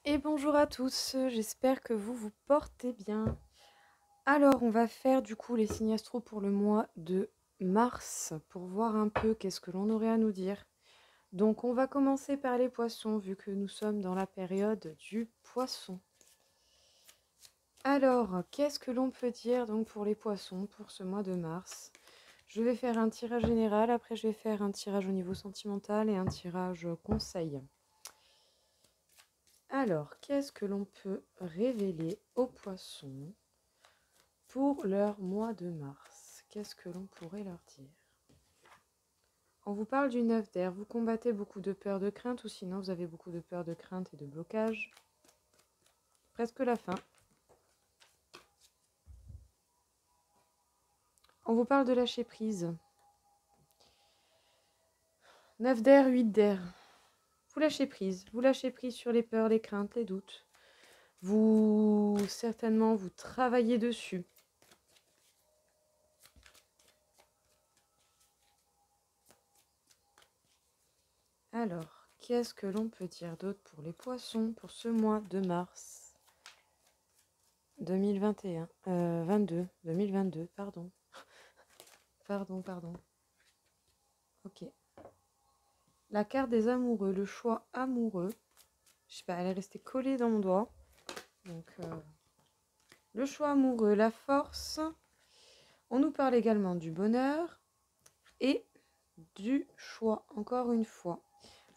Et bonjour à tous, j'espère que vous vous portez bien. Alors, on va faire du coup les signes astro pour le mois de mars pour voir un peu qu'est-ce que l'on aurait à nous dire. Donc, on va commencer par les poissons vu que nous sommes dans la période du poisson. Alors, qu'est-ce que l'on peut dire donc pour les poissons pour ce mois de mars? Je vais faire un tirage général, après je vais faire un tirage au niveau sentimental et un tirage conseil. Alors, qu'est-ce que l'on peut révéler aux poissons pour leur mois de mars? Qu'est-ce que l'on pourrait leur dire? On vous parle du 9 d'air. Vous combattez beaucoup de peur, de crainte, ou sinon vous avez beaucoup de peur, de crainte et de blocage. Presque la fin. On vous parle de lâcher prise. 9 d'air, 8 d'air. Vous lâchez prise. Vous lâchez prise sur les peurs, les craintes, les doutes. Certainement, vous travaillez dessus. Alors, qu'est-ce que l'on peut dire d'autre pour les poissons pour ce mois de mars 2021 2022, pardon. Pardon. Ok. La carte des amoureux, le choix amoureux. Je sais pas, elle est restée collée dans mon doigt. Donc, le choix amoureux, la force. On nous parle également du bonheur et du choix, encore une fois.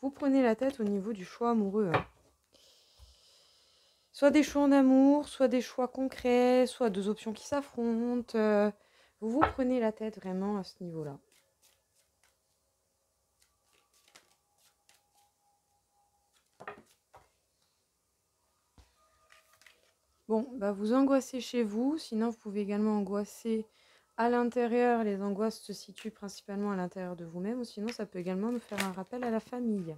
Vous prenez la tête au niveau du choix amoureux. Soit des choix en amour, soit des choix concrets, soit deux options qui s'affrontent. Vous prenez la tête vraiment à ce niveau-là. Bon, bah vous angoissez chez vous, sinon vous pouvez également angoisser à l'intérieur. Les angoisses se situent principalement à l'intérieur de vous-même, ou sinon ça peut également nous faire un rappel à la famille.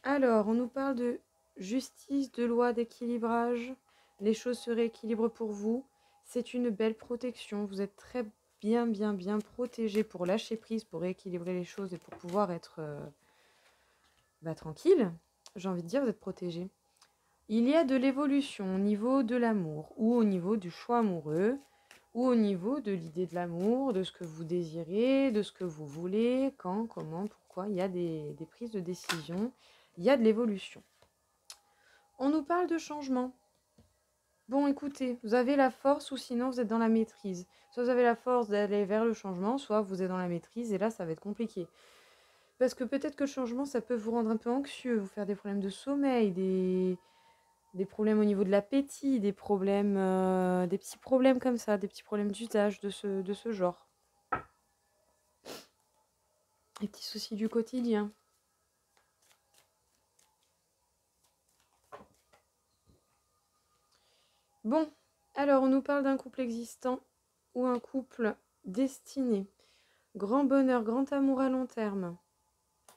Alors, on nous parle de justice, de loi, d'équilibrage. Les choses se rééquilibrent pour vous. C'est une belle protection. Vous êtes très bien protégé pour lâcher prise, pour rééquilibrer les choses et pour pouvoir être tranquille. J'ai envie de dire, vous êtes protégé. Il y a de l'évolution au niveau de l'amour ou au niveau du choix amoureux ou au niveau de l'idée de l'amour, de ce que vous désirez, de ce que vous voulez, quand, comment, pourquoi. Il y a des prises de décision, il y a de l'évolution. On nous parle de changement. Bon, écoutez, vous avez la force ou sinon vous êtes dans la maîtrise. Soit vous avez la force d'aller vers le changement, soit vous êtes dans la maîtrise et là, ça va être compliqué. Parce que peut-être que le changement, ça peut vous rendre un peu anxieux, vous faire des problèmes de sommeil, des problèmes au niveau de l'appétit, des petits problèmes comme ça, des petits problèmes d'usage de ce genre. Des petits soucis du quotidien. Bon, alors on nous parle d'un couple existant ou un couple destiné. Grand bonheur, grand amour à long terme.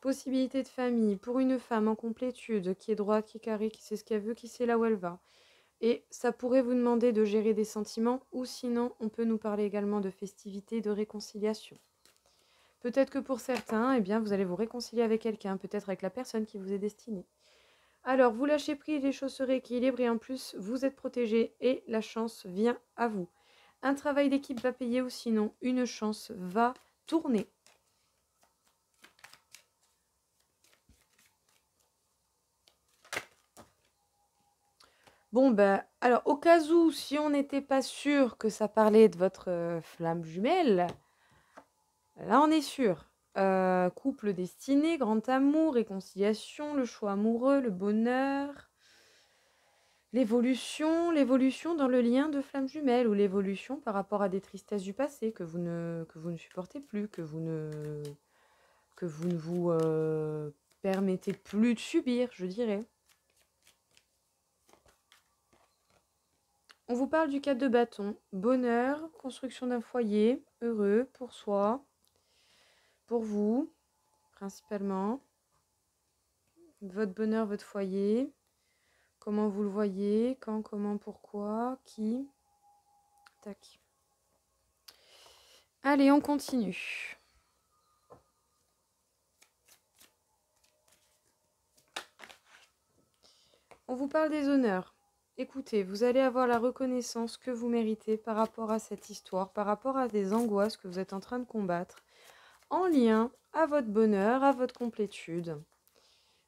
Possibilité de famille pour une femme en complétude, qui est droite, qui est carrée, qui sait ce qu'elle veut, qui sait là où elle va. Et ça pourrait vous demander de gérer des sentiments, ou sinon on peut nous parler également de festivités, de réconciliation. Peut-être que pour certains, eh bien, vous allez vous réconcilier avec quelqu'un, peut-être avec la personne qui vous est destinée. Alors, vous lâchez prise, les choses se rééquilibrent et en plus, vous êtes protégé et la chance vient à vous. Un travail d'équipe va payer ou sinon, une chance va tourner. Bon, ben, alors, au cas où, si on n'était pas sûr que ça parlait de votre flamme jumelle, là, on est sûr. Couple destiné, grand amour, réconciliation, le choix amoureux, le bonheur, l'évolution dans le lien de flamme jumelle ou l'évolution par rapport à des tristesses du passé que vous ne supportez plus, que vous ne vous permettez plus de subir, je dirais. On vous parle du 4 de bâton. Bonheur, construction d'un foyer, heureux pour soi, pour vous, principalement. Votre bonheur, votre foyer. Comment vous le voyez, quand, comment, pourquoi, qui. Tac. Allez, on continue. On vous parle des honneurs. Écoutez, vous allez avoir la reconnaissance que vous méritez par rapport à cette histoire, par rapport à des angoisses que vous êtes en train de combattre, en lien à votre bonheur, à votre complétude.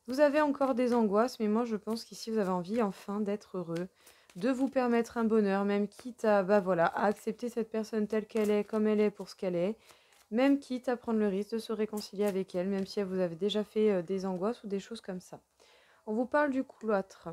Vous avez encore des angoisses, mais moi je pense qu'ici vous avez envie enfin d'être heureux, de vous permettre un bonheur, même quitte à, à accepter cette personne telle qu'elle est, comme elle est pour ce qu'elle est, même quitte à prendre le risque de se réconcilier avec elle, même si vous avez déjà fait des angoisses ou des choses comme ça. On vous parle du cloître.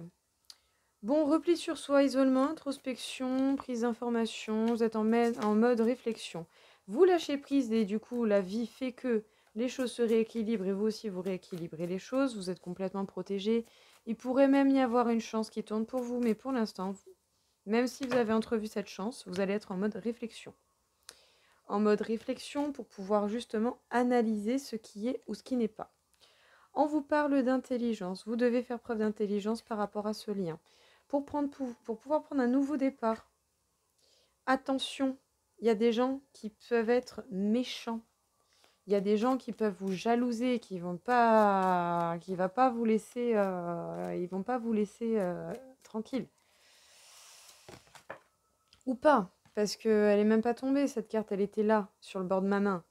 Bon, repli sur soi, isolement, introspection, prise d'information, vous êtes en mode réflexion. Vous lâchez prise et du coup, la vie fait que les choses se rééquilibrent et vous aussi, vous rééquilibrez les choses. Vous êtes complètement protégé. Il pourrait même y avoir une chance qui tourne pour vous, mais pour l'instant, même si vous avez entrevu cette chance, vous allez être en mode réflexion. En mode réflexion pour pouvoir justement analyser ce qui est ou ce qui n'est pas. On vous parle d'intelligence. Vous devez faire preuve d'intelligence par rapport à ce lien. Pour pouvoir prendre un nouveau départ. Attention, il y a des gens qui peuvent être méchants. Il y a des gens qui peuvent vous jalouser, qui vont pas vous laisser, ils vont pas vous laisser tranquille. Ou pas, parce qu'elle est même pas tombée, cette carte, elle était là, sur le bord de ma main.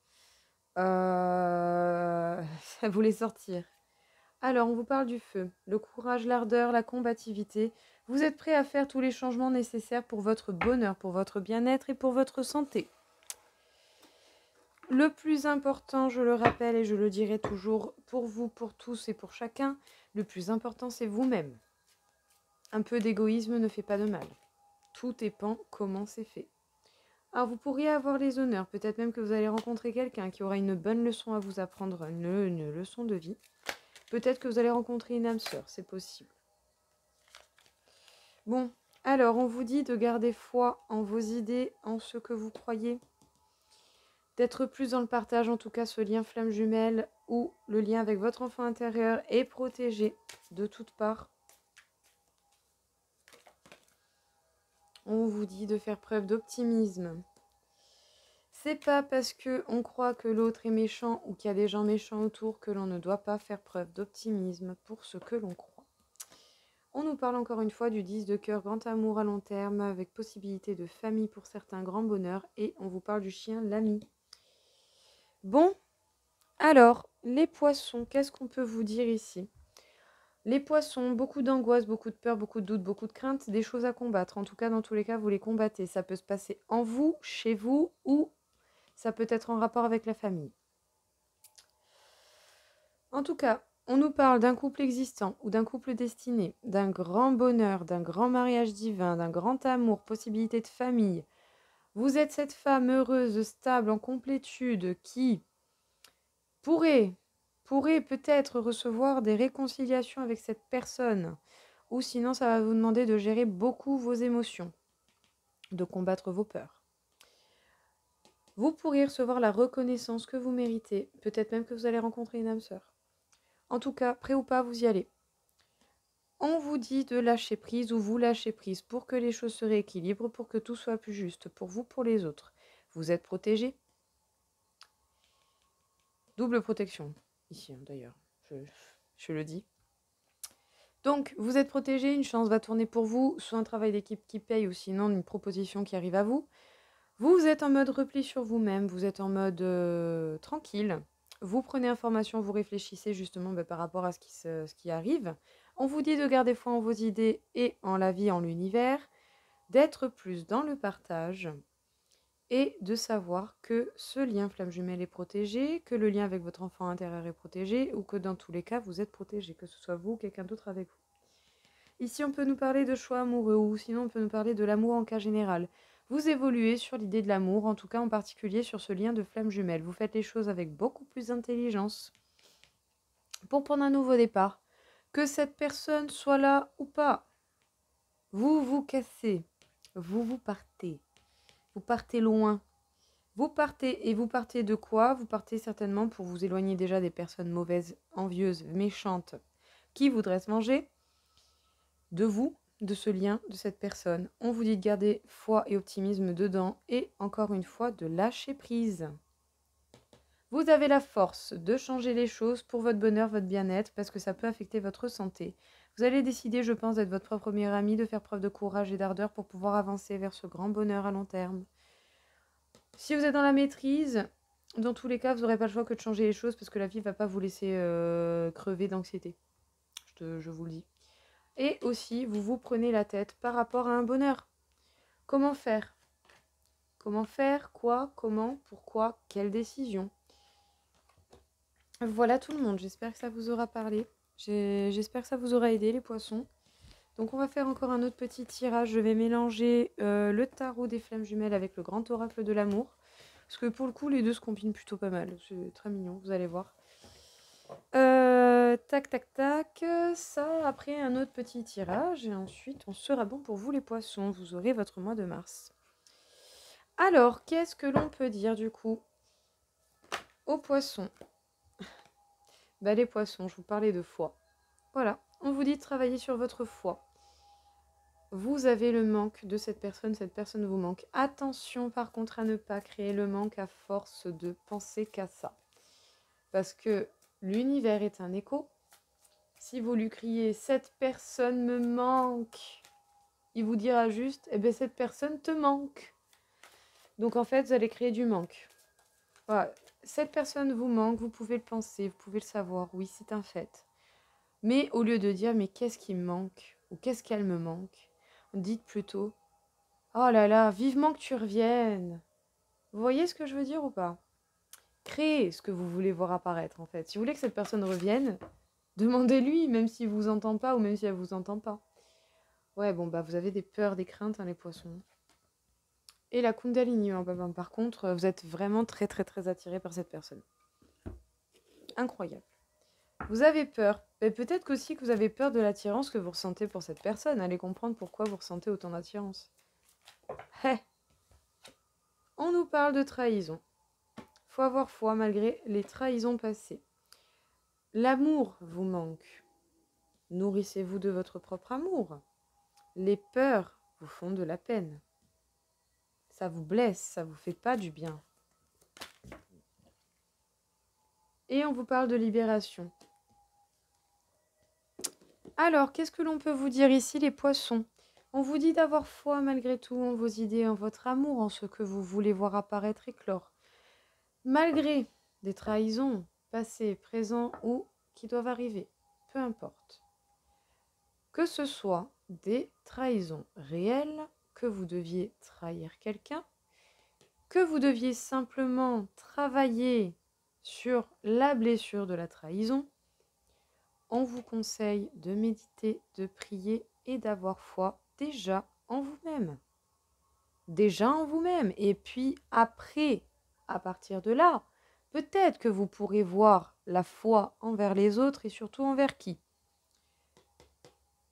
Ça voulait sortir. Alors, on vous parle du feu, le courage, l'ardeur, la combativité. Vous êtes prêt à faire tous les changements nécessaires pour votre bonheur, pour votre bien-être et pour votre santé. Le plus important, je le rappelle et je le dirai toujours pour vous, pour tous et pour chacun, le plus important, c'est vous-même. Un peu d'égoïsme ne fait pas de mal. Tout dépend comment c'est fait. Alors, vous pourriez avoir les honneurs, peut-être même que vous allez rencontrer quelqu'un qui aura une bonne leçon à vous apprendre, une leçon de vie. Peut-être que vous allez rencontrer une âme sœur, c'est possible. Bon, alors on vous dit de garder foi en vos idées, en ce que vous croyez, d'être plus dans le partage, en tout cas ce lien flamme jumelle ou le lien avec votre enfant intérieur est protégé de toutes parts. On vous dit de faire preuve d'optimisme. C'est pas parce qu'on croit que l'autre est méchant ou qu'il y a des gens méchants autour que l'on ne doit pas faire preuve d'optimisme pour ce que l'on croit. On nous parle encore une fois du 10 de cœur, grand amour à long terme, avec possibilité de famille pour certains, grand bonheur. Et on vous parle du chien, l'ami. Bon, alors, les poissons, qu'est-ce qu'on peut vous dire ici? Les poissons, beaucoup d'angoisse, beaucoup de peur, beaucoup de doute, beaucoup de crainte, des choses à combattre. En tout cas, dans tous les cas, vous les combattez. Ça peut se passer en vous, chez vous, ou ça peut être en rapport avec la famille. En tout cas, on nous parle d'un couple existant ou d'un couple destiné, d'un grand bonheur, d'un grand mariage divin, d'un grand amour, possibilité de famille. Vous êtes cette femme heureuse, stable, en complétude, qui pourrait peut-être recevoir des réconciliations avec cette personne. Ou sinon, ça va vous demander de gérer beaucoup vos émotions, de combattre vos peurs. Vous pourriez recevoir la reconnaissance que vous méritez. Peut-être même que vous allez rencontrer une âme sœur. En tout cas, prêt ou pas, vous y allez. On vous dit de lâcher prise ou vous lâchez prise pour que les choses se rééquilibrent, pour que tout soit plus juste pour vous, pour les autres. Vous êtes protégé. Double protection, ici d'ailleurs, je le dis. Donc, vous êtes protégé, une chance va tourner pour vous, soit un travail d'équipe qui paye ou sinon une proposition qui arrive à vous. Vous êtes en mode repli sur vous-même, vous êtes en mode tranquille. Vous prenez information, vous réfléchissez justement par rapport à ce qui arrive. On vous dit de garder foi en vos idées et en la vie, en l'univers, d'être plus dans le partage et de savoir que ce lien flamme jumelle est protégé, que le lien avec votre enfant intérieur est protégé ou que dans tous les cas, vous êtes protégé, que ce soit vous ou quelqu'un d'autre avec vous. Ici, on peut nous parler de choix amoureux ou sinon on peut nous parler de l'amour en cas général. Vous évoluez sur l'idée de l'amour, en tout cas en particulier sur ce lien de flamme jumelle. Vous faites les choses avec beaucoup plus d'intelligence pour prendre un nouveau départ. Que cette personne soit là ou pas, vous vous cassez, vous partez. Vous partez loin. Vous partez, et vous partez de quoi? Vous partez certainement pour vous éloigner déjà des personnes mauvaises, envieuses, méchantes, qui voudraient se manger de vous, de ce lien, de cette personne. On vous dit de garder foi et optimisme dedans et encore une fois de lâcher prise. Vous avez la force de changer les choses pour votre bonheur, votre bien-être, parce que ça peut affecter votre santé. Vous allez décider, je pense, d'être votre propre meilleur ami, de faire preuve de courage et d'ardeur pour pouvoir avancer vers ce grand bonheur à long terme. Si vous êtes dans la maîtrise, dans tous les cas, vous n'aurez pas le choix que de changer les choses parce que la vie ne va pas vous laisser crever d'anxiété. Je vous le dis. Et aussi, vous vous prenez la tête par rapport à un bonheur. Comment faire? Comment faire? Quoi? Comment? Pourquoi? Quelle décision? Voilà tout le monde. J'espère que ça vous aura parlé. J'espère que ça vous aura aidé, les poissons. Donc on va faire encore un autre petit tirage. Je vais mélanger le tarot des flammes jumelles avec le grand oracle de l'amour. Parce que pour le coup, les deux se combinent plutôt pas mal. C'est très mignon, vous allez voir. Tac, tac, tac. Ça, après un autre petit tirage. Et ensuite, on sera bon pour vous, les poissons. Vous aurez votre mois de mars. Alors, qu'est-ce que l'on peut dire du coup aux poissons? Bah, les poissons, je vous parlais de foi. Voilà, on vous dit de travailler sur votre foi. Vous avez le manque de cette personne vous manque. Attention par contre à ne pas créer le manque à force de penser qu'à ça. Parce que l'univers est un écho. Si vous lui criez « cette personne me manque », il vous dira juste « eh bien cette personne te manque ». Donc en fait, vous allez créer du manque. Voilà. Cette personne vous manque, vous pouvez le penser, vous pouvez le savoir, oui, c'est un fait. Mais au lieu de dire « mais qu'est-ce qui me manque ?» ou « qu'est-ce qu'elle me manque ?» dites plutôt « oh là là, vivement que tu reviennes !» Vous voyez ce que je veux dire ou pas? Créez ce que vous voulez voir apparaître en fait. Si vous voulez que cette personne revienne, demandez-lui, même s'il vous entend pas ou même si elle vous entend pas. Ouais, bon, bah vous avez des peurs, des craintes, hein, les poissons. Et la Kundalini, hein, bah, par contre, vous êtes vraiment très très très attiré par cette personne. Incroyable. Vous avez peur. Mais peut-être qu'aussi que vous avez peur de l'attirance que vous ressentez pour cette personne. Allez comprendre pourquoi vous ressentez autant d'attirance. Hey. On nous parle de trahison. Faut avoir foi malgré les trahisons passées. L'amour vous manque. Nourrissez-vous de votre propre amour. Les peurs vous font de la peine. Ça vous blesse, ça vous fait pas du bien. Et on vous parle de libération. Alors, qu'est-ce que l'on peut vous dire ici, les poissons? On vous dit d'avoir foi malgré tout en vos idées, en votre amour, en ce que vous voulez voir apparaître et clore. Malgré des trahisons passées, présentes ou qui doivent arriver, peu importe. Que ce soit des trahisons réelles, que vous deviez trahir quelqu'un, que vous deviez simplement travailler sur la blessure de la trahison, on vous conseille de méditer, de prier et d'avoir foi déjà en vous-même. Déjà en vous-même. Et puis après, à partir de là, peut-être que vous pourrez voir la foi envers les autres et surtout envers qui?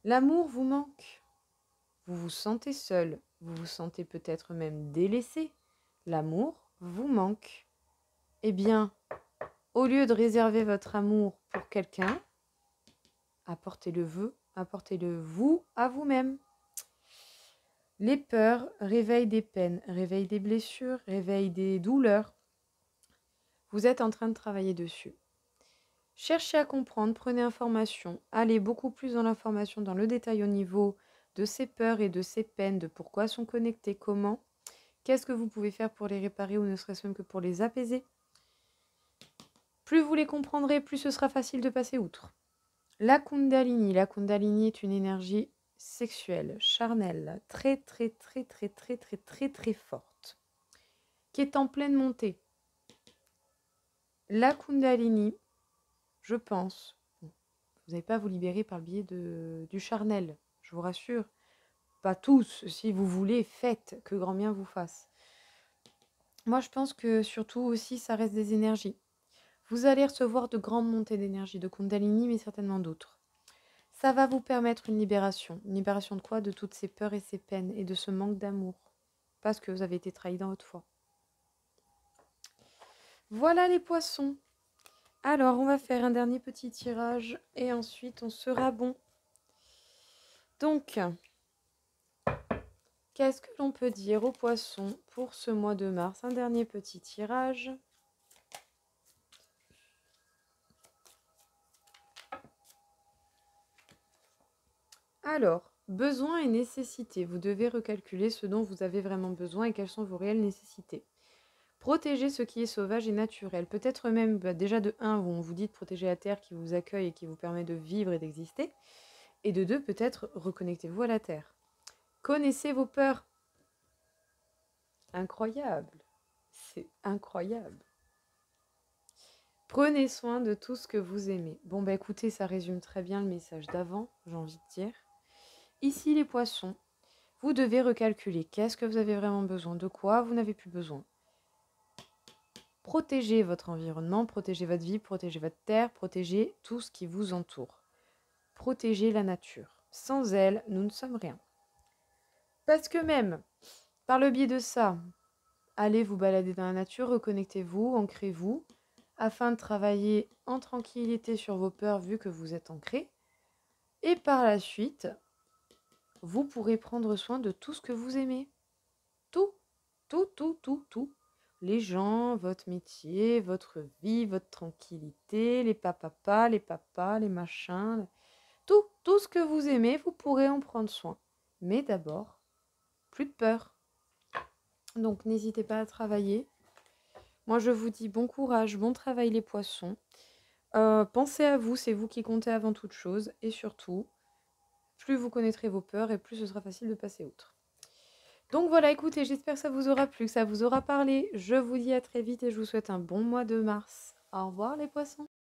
L'amour vous manque. Vous vous sentez seul. Vous vous sentez peut-être même délaissé. L'amour vous manque. Eh bien, au lieu de réserver votre amour pour quelqu'un, apportez-le vous à vous-même. Les peurs réveillent des peines, réveillent des blessures, réveillent des douleurs. Vous êtes en train de travailler dessus. Cherchez à comprendre, prenez information, allez beaucoup plus dans l'information, dans le détail au niveau de ces peurs et de ces peines, de pourquoi elles sont connectées, comment, qu'est-ce que vous pouvez faire pour les réparer ou ne serait-ce même que pour les apaiser. Plus vous les comprendrez, plus ce sera facile de passer outre. La Kundalini est une énergie sexuelle, charnelle, très très très très très très très très forte, qui est en pleine montée. La Kundalini, je pense, vous n'allez pas vous libérer par le biais du charnel, je vous rassure. Pas tous, si vous voulez, faites, que grand bien vous fasse. Moi, je pense que surtout aussi, ça reste des énergies. Vous allez recevoir de grandes montées d'énergie, de Kundalini, mais certainement d'autres. Ça va vous permettre une libération. Une libération de quoi? De toutes ces peurs et ces peines et de ce manque d'amour. Parce que vous avez été trahi dans votre foi. Voilà les poissons. Alors, on va faire un dernier petit tirage et ensuite on sera bon. Donc, qu'est-ce que l'on peut dire aux poissons pour ce mois de mars? Un dernier petit tirage. Alors, besoins et nécessités. Vous devez recalculer ce dont vous avez vraiment besoin et quelles sont vos réelles nécessités. Protéger ce qui est sauvage et naturel. Peut-être même déjà de 1, où on vous dit de protéger la terre qui vous accueille et qui vous permet de vivre et d'exister. Et de 2, peut-être reconnectez-vous à la terre. Connaissez vos peurs. Incroyable. C'est incroyable. Prenez soin de tout ce que vous aimez. Bon, bah écoutez, ça résume très bien le message d'avant, j'ai envie de dire. Ici, les poissons, vous devez recalculer qu'est-ce que vous avez vraiment besoin, de quoi vous n'avez plus besoin. Protégez votre environnement, protégez votre vie, protégez votre terre, protégez tout ce qui vous entoure. Protégez la nature. Sans elle, nous ne sommes rien. Parce que même, par le biais de ça, allez vous balader dans la nature, reconnectez-vous, ancrez-vous, afin de travailler en tranquillité sur vos peurs vu que vous êtes ancré. Et par la suite, vous pourrez prendre soin de tout ce que vous aimez. Tout, tout, tout, tout, tout. Les gens, votre métier, votre vie, votre tranquillité, les papas, les machins. Tout ce que vous aimez, vous pourrez en prendre soin. Mais d'abord, plus de peur. Donc n'hésitez pas à travailler. Moi je vous dis bon courage, bon travail les poissons. Pensez à vous, c'est vous qui comptez avant toute chose. Et surtout, plus vous connaîtrez vos peurs et plus ce sera facile de passer outre. Donc voilà, écoutez, j'espère que ça vous aura plu, que ça vous aura parlé. Je vous dis à très vite et je vous souhaite un bon mois de mars. Au revoir les poissons.